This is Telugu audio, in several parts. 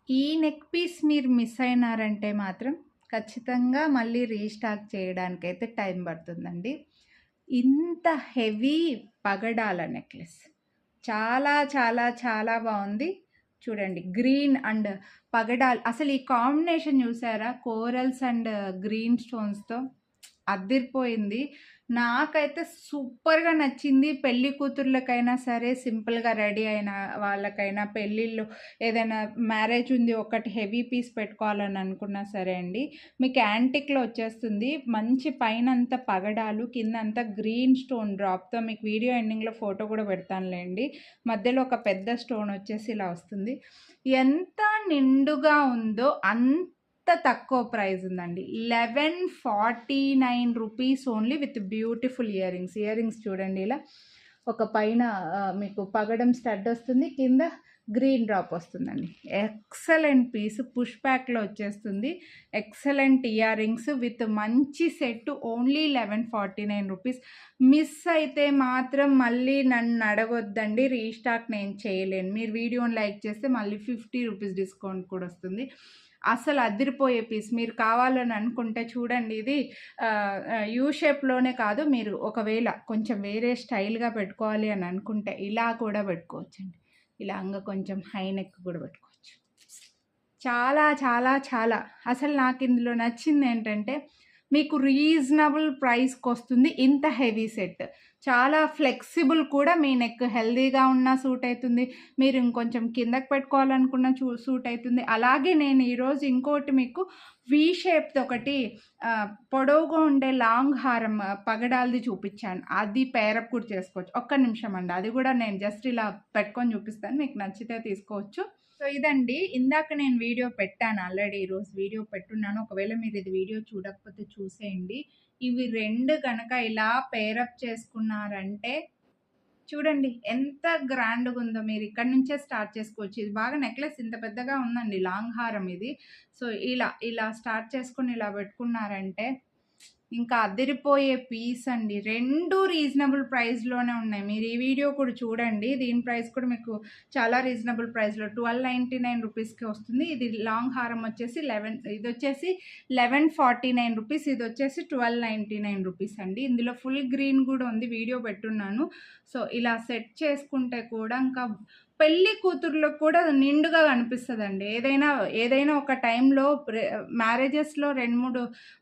ఈ నెక్ పీస్ మీరు మిస్ అయినారంటే మాత్రం ఖచ్చితంగా మళ్ళీ రీస్టాక్ చేయడానికైతే టైం పడుతుందండి. ఇంత హెవీ పగడాల నెక్లెస్ చాలా చాలా చాలా బాగుంది. చూడండి గ్రీన్ అండ్ పగడాలు, అసలు ఈ కాంబినేషన్ చూసారా? కోరల్స్ అండ్ గ్రీన్ స్టోన్స్తో అద్దిరిపోయింది. నాకైతే సూపర్గా నచ్చింది. పెళ్లి కూతుర్లకైనా సరే, సింపుల్గా రెడీ అయిన వాళ్ళకైనా, పెళ్ళిళ్ళు ఏదైనా మ్యారేజ్ ఉంది ఒకటి హెవీ పీస్ పెట్టుకోవాలని అనుకున్నా సరే అండి, మీకు యాంటిక్లో వచ్చేస్తుంది. మంచి పైన అంతా పగడాలు, కింద అంతా గ్రీన్ స్టోన్ డ్రాప్తో, మీకు వీడియో ఎండింగ్లో ఫోటో కూడా పెడతానులేండి. మధ్యలో ఒక పెద్ద స్టోన్ వచ్చేసి ఇలా వస్తుంది. ఎంత నిండుగా ఉందో అంత తక్కువ ప్రైస్ ఉందండి. 1149 rupees only with beautiful ear rings చూడండి. ఇలా ఒక పైన మీకు పగడం స్టడ్ వస్తుంది, కింద గ్రీన్ డ్రాప్ వస్తుందండి. ఎక్సలెంట్ పీస్, పుష్ బ్యాక్లో వచ్చేస్తుంది. ఎక్సలెంట్ ఇయర్ రింగ్స్ విత్ మంచి సెట్, ఓన్లీ 1149 రూపీస్. మిస్ అయితే మాత్రం మళ్ళీ నన్ను అడగొద్దండి, రీస్టాక్ నేను చేయలేను. మీరు వీడియోని లైక్ చేస్తే మళ్ళీ 50 రూపీస్ డిస్కౌంట్ కూడా వస్తుంది. అసలు అదిరిపోయే పీస్. మీరు కావాలని అనుకుంటే చూడండి, ఇది యూ షేప్లోనే కాదు, మీరు ఒకవేళ కొంచెం వేరే స్టైల్గా పెట్టుకోవాలి అని అనుకుంటే ఇలా కూడా పెట్టుకోవచ్చండి. ఇలా కొంచెం హై నెక్ కూడా పెట్టుకోవచ్చు. చాలా చాలా చాలా అసలు నాకు ఇందులో నచ్చింది ఏంటంటే, మీకు రీజనబుల్ ప్రైస్కి వస్తుంది. ఇంత హెవీ సెట్ చాలా ఫ్లెక్సిబుల్ కూడా, మీ నెక్ హెల్దీగా ఉన్న సూట్ అవుతుంది, మీరు ఇంకొంచెం కిందకి పెట్టుకోవాలనుకున్న సూట్ అవుతుంది. అలాగే నేను ఈరోజు ఇంకోటి మీకు వీ షేప్తో ఒకటి పొడవుగా ఉండే లాంగ్ హారం పగడాలది చూపించాను. అది పేరప్ కూడా చేసుకోవచ్చు. ఒక్క నిమిషం అండి, అది కూడా నేను జస్ట్ ఇలా పెట్టుకొని చూపిస్తాను, మీకు నచ్చితే తీసుకోవచ్చు. సో ఇదండి, ఇందాక నేను వీడియో పెట్టాను ఆల్రెడీ, ఈరోజు వీడియో పెట్టున్నాను. ఒకవేళ మీరు ఇది వీడియో చూడకపోతే చూసేయండి. ఇవి రెండు కనుక ఇలా పేరప్ చేసుకున్నారంటే చూడండి ఎంత గ్రాండ్గా ఉందో. మీరు ఇక్కడ నుంచే స్టార్ట్ చేసుకోవచ్చు. ఇది బాగా నెక్లెస్ ఇంత పెద్దగా ఉందండి, లాంగ్ హారం ఇది. సో ఇలా స్టార్ట్ చేసుకుని ఇలా పెట్టుకున్నారంటే ఇంకా అదిరిపోయే పీస్ అండి. రెండు రీజనబుల్ ప్రైస్లోనే ఉన్నాయి. మీరు ఈ వీడియో కూడా చూడండి, దీని ప్రైస్ కూడా మీకు చాలా రీజనబుల్ ప్రైస్లో 1299 రూపీస్కి వస్తుంది. ఇది లాంగ్ హారం వచ్చేసి ఇది వచ్చేసి 1149 రూపీస్, ఇది వచ్చేసి 1299 రూపీస్ అండి. ఇందులో ఫుల్ గ్రీన్ కూడా ఉంది, వీడియో పెట్టున్నాను. సో ఇలా సెట్ చేసుకుంటే కూడా ఇంకా పెళ్లి కూతుర్లకు కూడా నిండుగా కనిపిస్తుందండి. ఏదైనా ఒక టైంలో మ్యారేజెస్లో 2-3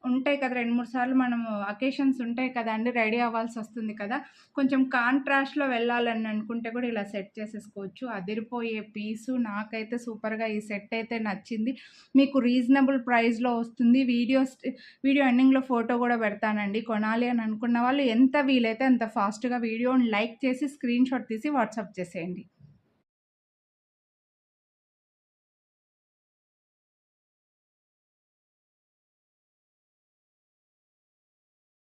ఉంటాయి కదా, 2-3 సార్లు మనము అకేషన్స్ ఉంటాయి కదా అండి, రెడీ అవ్వాల్సి వస్తుంది కదా, కొంచెం కాంట్రాస్ట్లో వెళ్ళాలని అనుకుంటే కూడా ఇలా సెట్ చేసేసుకోవచ్చు. అదిరిపోయే పీసు. నాకైతే సూపర్గా ఈ సెట్ అయితే నచ్చింది. మీకు రీజనబుల్ ప్రైస్లో వస్తుంది. వీడియో ఎండింగ్లో ఫోటో కూడా పెడతానండి. కొనాలి అని అనుకున్న వాళ్ళు ఎంత వీలైతే అంత ఫాస్ట్గా వీడియోని లైక్ చేసి స్క్రీన్ షాట్ తీసి వాట్సాప్ చేసేయండి.